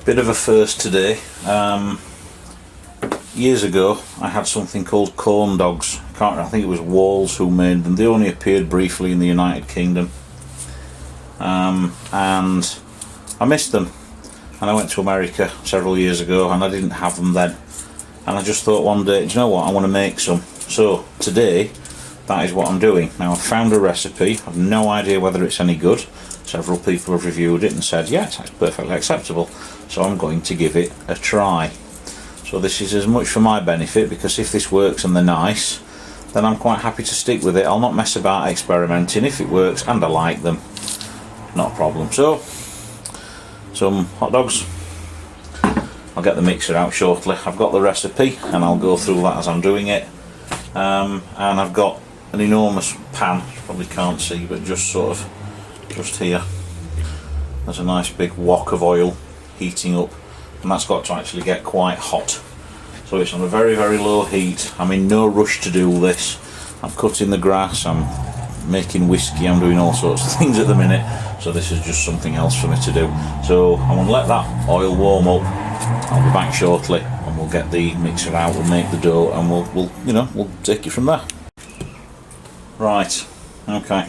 Bit of a first today. Years ago I had something called corn dogs. I think it was Walls who made them. They only appeared briefly in the United Kingdom, and I missed them, and I went to America several years ago and I didn't have them then, and I just thought one day, do you know what, I want to make some. So today that is what I'm doing. Now I've found a recipe. I've no idea whether it's any good. Several people have reviewed it and said yes, it's perfectly acceptable, so I'm going to give it a try. So this is as much for my benefit, because if this works and they're nice, then I'm quite happy to stick with it. I'll not mess about experimenting. If it works and I like them, not a problem. So some hot dogs. I'll get the mixer out shortly. I've got the recipe and I'll go through that as I'm doing it. And I've got an enormous pan, you probably can't see, but just here there's a nice big wok of oil heating up, and that's got to actually get quite hot. So it's on a very, very low heat. I'm in no rush to do this. I'm cutting the grass, I'm making whiskey, I'm doing all sorts of things at the minute, so this is just something else for me to do. So I'm going to let that oil warm up. I'll be back shortly and we'll get the mixer out, we'll make the dough, and we'll take it from there. Right, okay.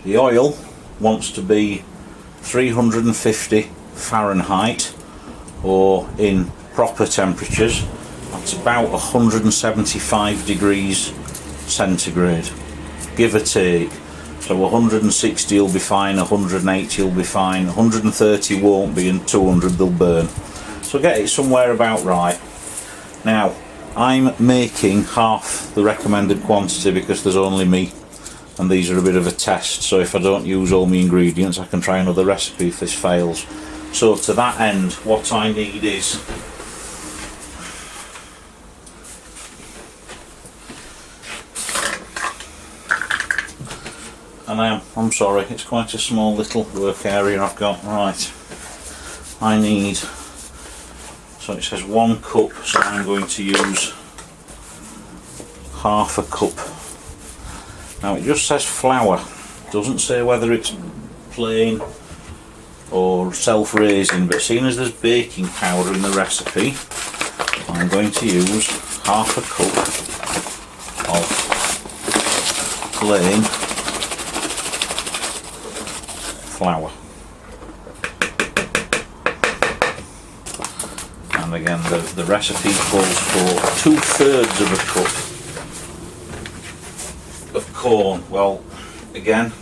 The oil wants to be 350 Fahrenheit, or in proper temperatures that's about 175 degrees centigrade, give or take. So 160 will be fine, 180 will be fine, 130 won't be, and 200 they'll burn. So get it somewhere about right. Now I'm making half the recommended quantity because there's only me, and these are a bit of a test, so if I don't use all my ingredients I can try another recipe if this fails. So to that end, what I need is I'm sorry, it's quite a small little work area I've got. Right, I need, so it says 1 cup, so I'm going to use half a cup. Now it just says flour, doesn't say whether it's plain or self-raising, but seeing as there's baking powder in the recipe, I'm going to use half a cup of plain flour. And again, the recipe calls for 2/3 of a cup of corn. Well, again,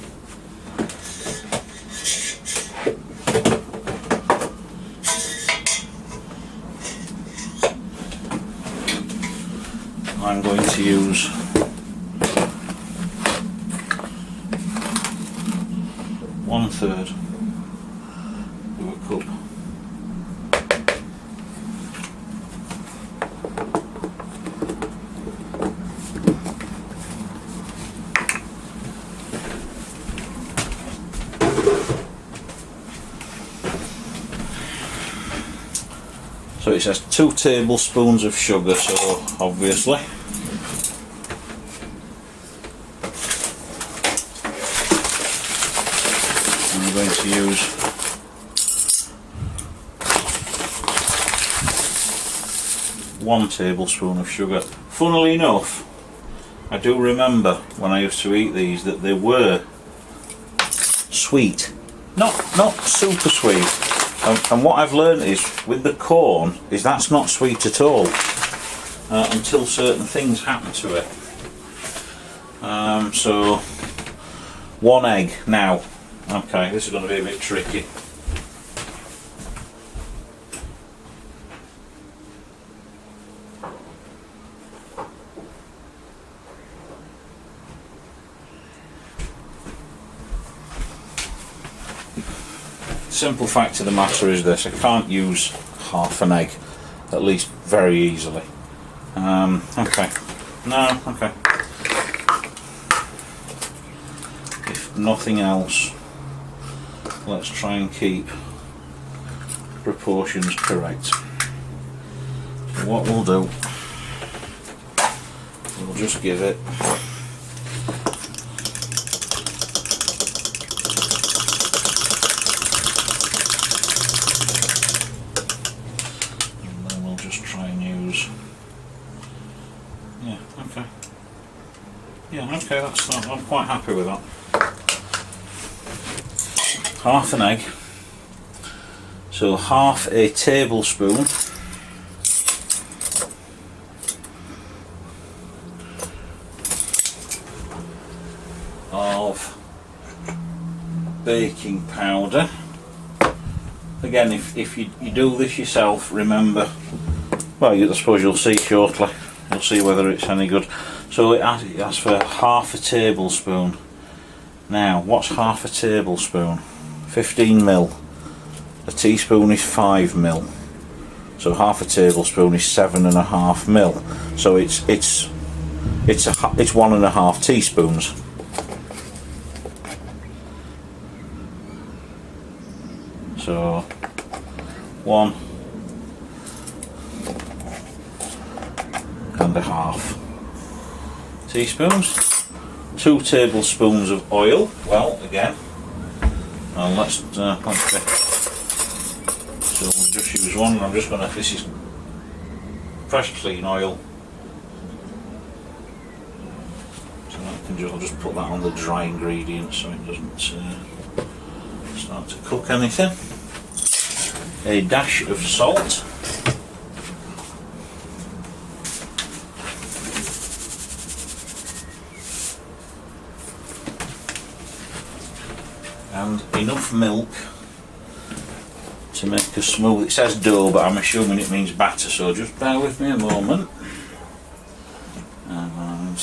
I'm going to use 1/3 of a cup. So it says 2 tablespoons of sugar, so obviously I'm going to use 1 tablespoon of sugar. Funnily enough, I do remember when I used to eat these that they were sweet, not super sweet. And what I've learned is with the corn is that's not sweet at all until certain things happen to it. So 1 egg. Now, okay, this is going to be a bit tricky. Simple fact of the matter is this: I can't use half an egg, at least very easily. Okay. No, okay. If nothing else, let's try and keep proportions correct. So what we'll do, we'll just give it Okay, I'm quite happy with that. Half an egg. So half a tablespoon of baking powder. Again, if you do this yourself, remember, well, I suppose you'll see shortly, you'll see whether it's any good. So it asks for half a tablespoon. Now, what's half a tablespoon? 15 ml. A teaspoon is 5 ml. So half a tablespoon is 7.5 ml. So it's 1.5 teaspoons. So 1.5 teaspoons. 2 tablespoons of oil. Well, again, let's so we'll just use one. I'm just going to. This is fresh, clean oil. So I'll just put that on the dry ingredients so it doesn't start to cook anything. A dash of salt. And enough milk to make a smooth. It says dough, but I'm assuming it means batter, so just bear with me a moment. And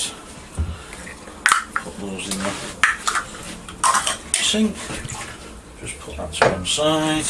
put those in the sink. Just put that to one side.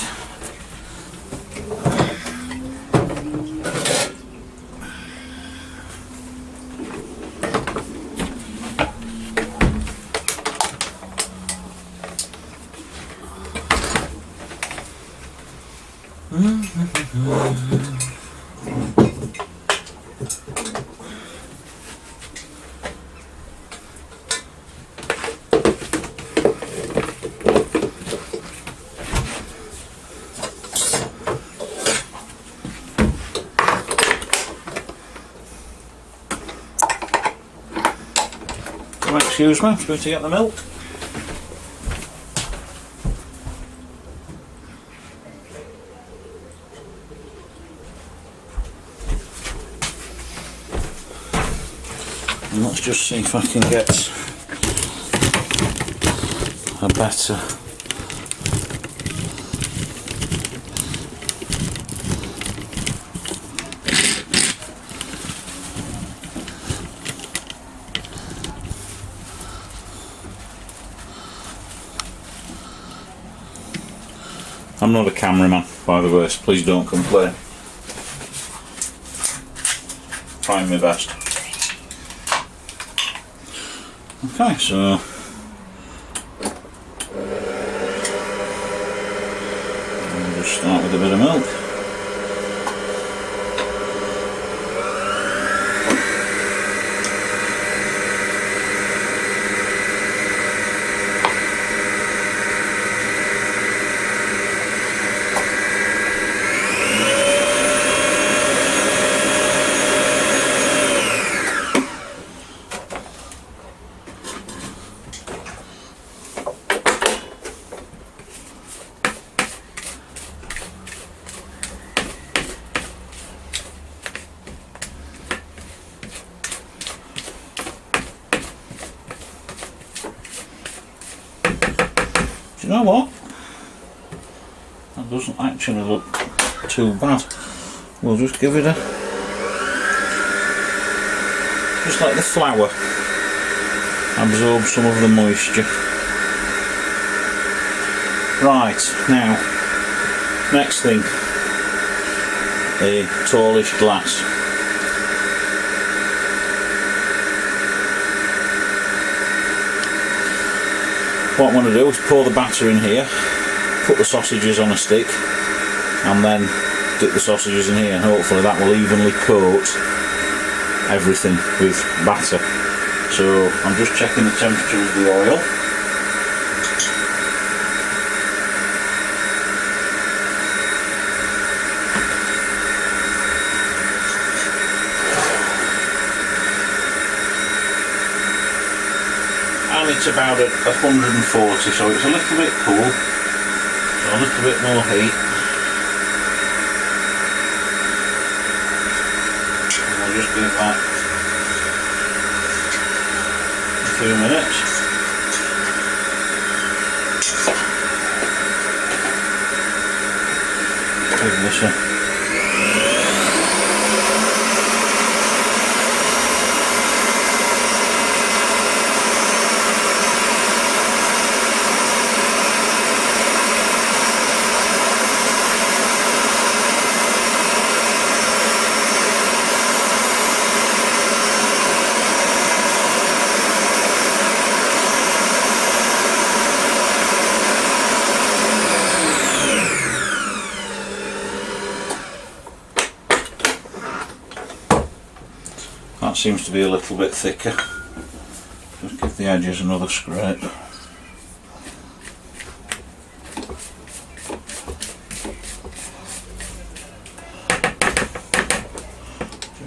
Excuse me, I'm just going to get the milk. And let's just see if I can get a better I'm not a cameraman, by the way, so please don't complain. Trying my best. Okay, so I'll just start with a bit of milk. Do you know what? That doesn't actually look too bad. We'll just give it a... just let the flour absorb some of the moisture. Right, now, next thing, a tallish glass. What I'm going to do is pour the batter in here, put the sausages on a stick, and then dip the sausages in here, and hopefully that will evenly coat everything with batter. So I'm just checking the temperature of the oil. time it's about at 140, so it's a little bit cool, so a little bit more heat. And I'll just give that a few minutes. Give this a that seems to be a little bit thicker. Just give the edges another scrape.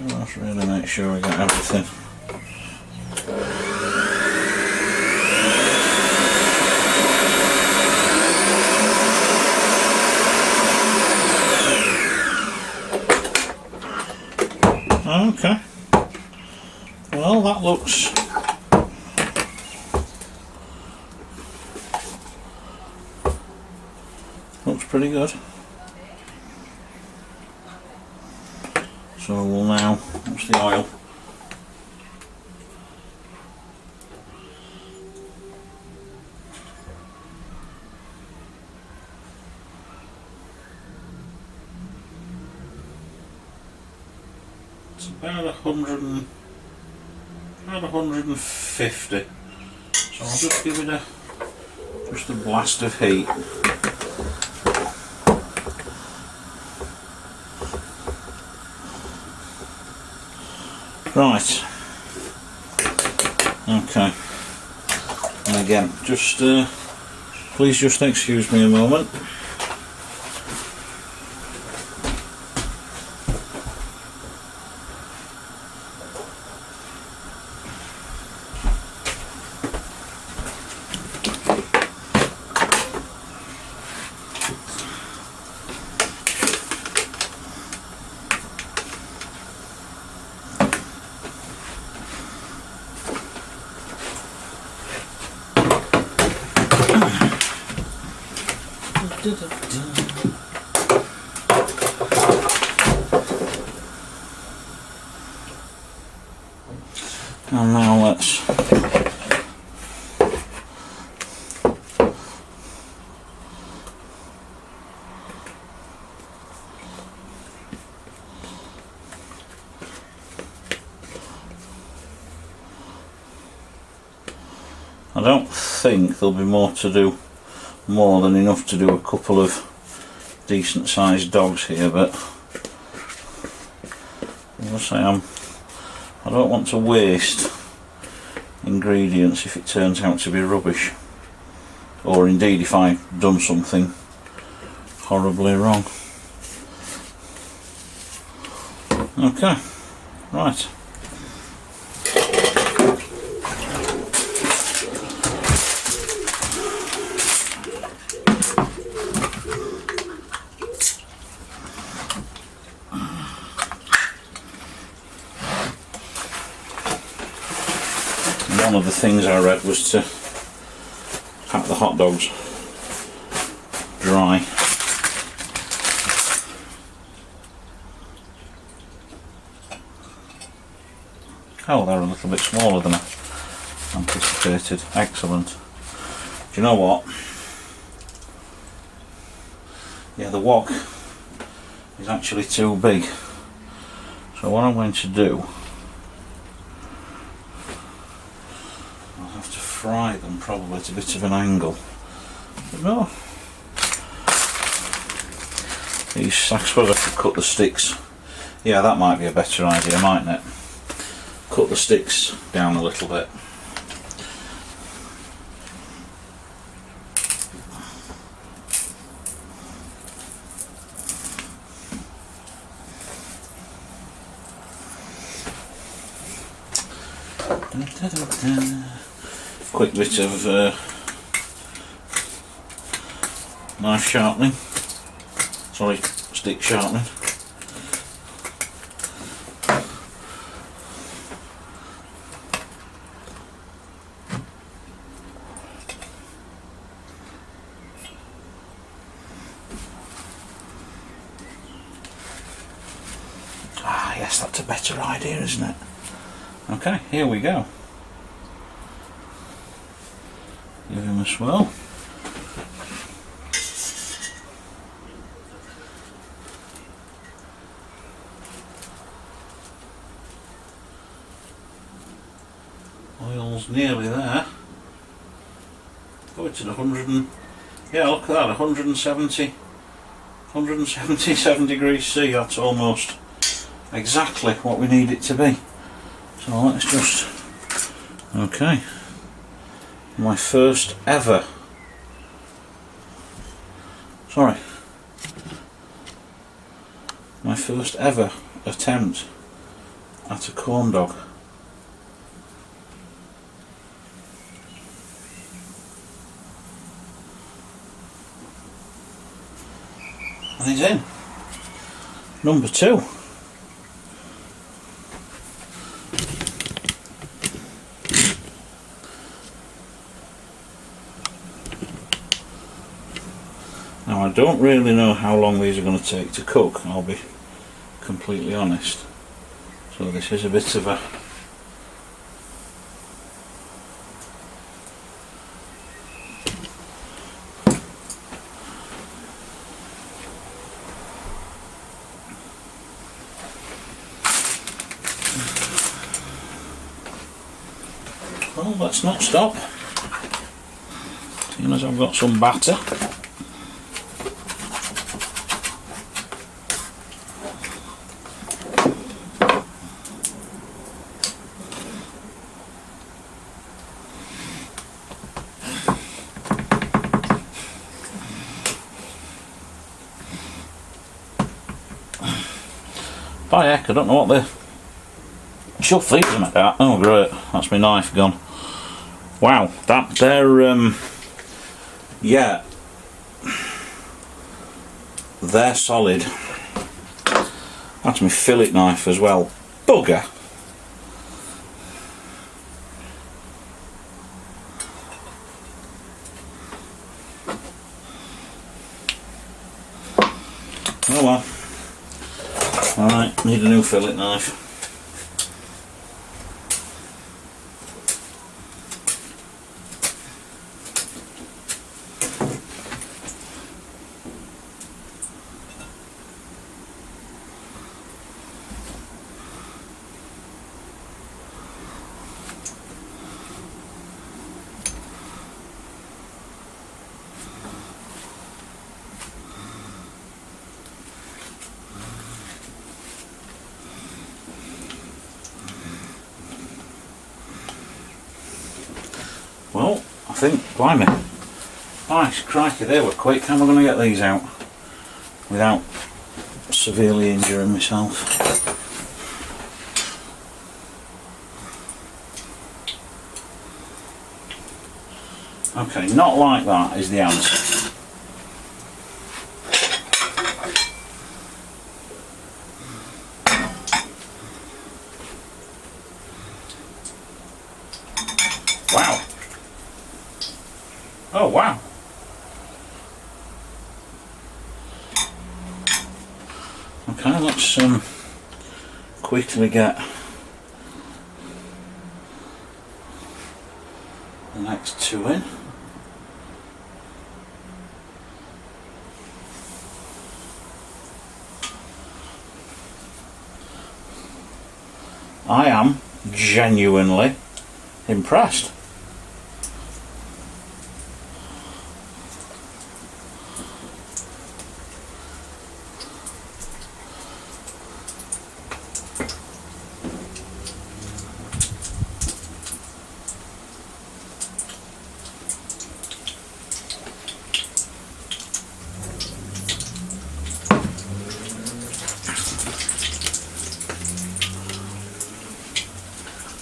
Just really make sure we get everything. Okay. Well, that looks pretty good. So we'll now, what's the oil? It's about 150. So I'll just give it just a blast of heat. Right. Okay. And again, just please just excuse me a moment. And now let's I don't think there'll be more than enough to do a couple of decent sized dogs here, but as I say, I don't want to waste ingredients if it turns out to be rubbish, or indeed if I've done something horribly wrong. Okay, right. One of the things I read was to pack the hot dogs dry. Oh, they're a little bit smaller than I anticipated. Excellent. Do you know what? Yeah, the wok is actually too big. So what I'm going to do, fry them probably at a bit of an angle. But no. I suppose I could cut the sticks. Yeah, that might be a better idea, mightn't it? Cut the sticks down a little bit. quick bit of knife sharpening, sorry, stick sharpening. Ah yes, that's a better idea, isn't it? Okay, here we go. Give him a swirl. Oil's nearly there. Oh, it's at 100 and, yeah, look at that, 177 degrees C. That's almost exactly what we need it to be. So let's just, okay, my first ever, attempt at a corn dog. And he's in. Number 2. Now I don't really know how long these are going to take to cook, I'll be completely honest. So this is a bit of a well, let's not stop, seeing as I've got some batter. By heck, I don't know what the chuff these are made out. Oh great, that's my knife gone. Wow, yeah, they're solid. That's my fillet knife as well. Bugger. Oh well. Alright, need a new fillet knife. Well, I think, blimey, nice crikey, they were quick. How am I going to get these out without severely injuring myself? Okay, not like that is the answer. Wow. Oh wow. Okay, let's quickly get the next 2 in. I am genuinely impressed.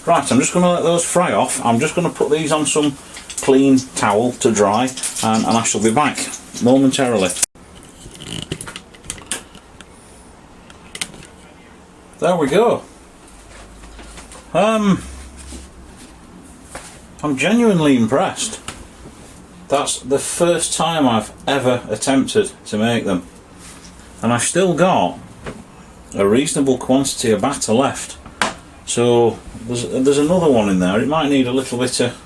Right, I'm just going to let those fry off. I'm just going to put these on some clean towel to dry, and I shall be back momentarily. There we go. I'm genuinely impressed. That's the first time I've ever attempted to make them, and I've still got a reasonable quantity of batter left. So there's another one in there. It might need a little bit of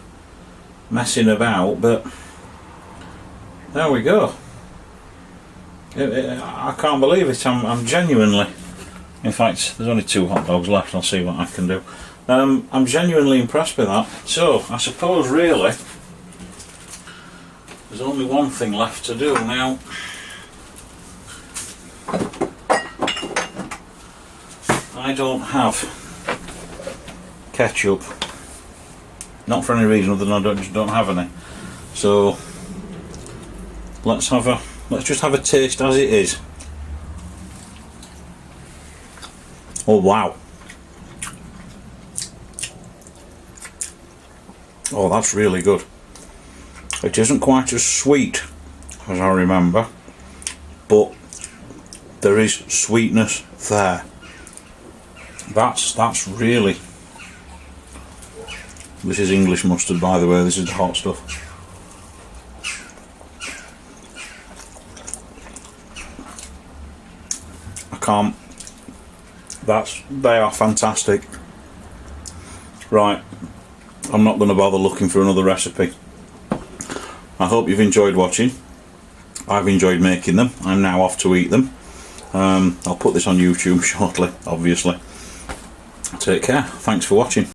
messing about, but there we go. I can't believe it. I'm genuinely, in fact, there's only 2 hot dogs left. I'll see what I can do. I'm genuinely impressed with that. So I suppose really there's only one thing left to do now. I don't have ketchup, not for any reason other than I just don't have any. So let's just have a taste as it is. Oh wow! Oh, that's really good. It isn't quite as sweet as I remember, but there is sweetness there. That's really. This is English mustard, by the way. This is the hot stuff. I can't. They are fantastic. Right, I'm not going to bother looking for another recipe. I hope you've enjoyed watching. I've enjoyed making them. I'm now off to eat them. I'll put this on YouTube shortly, obviously. Take care. Thanks for watching.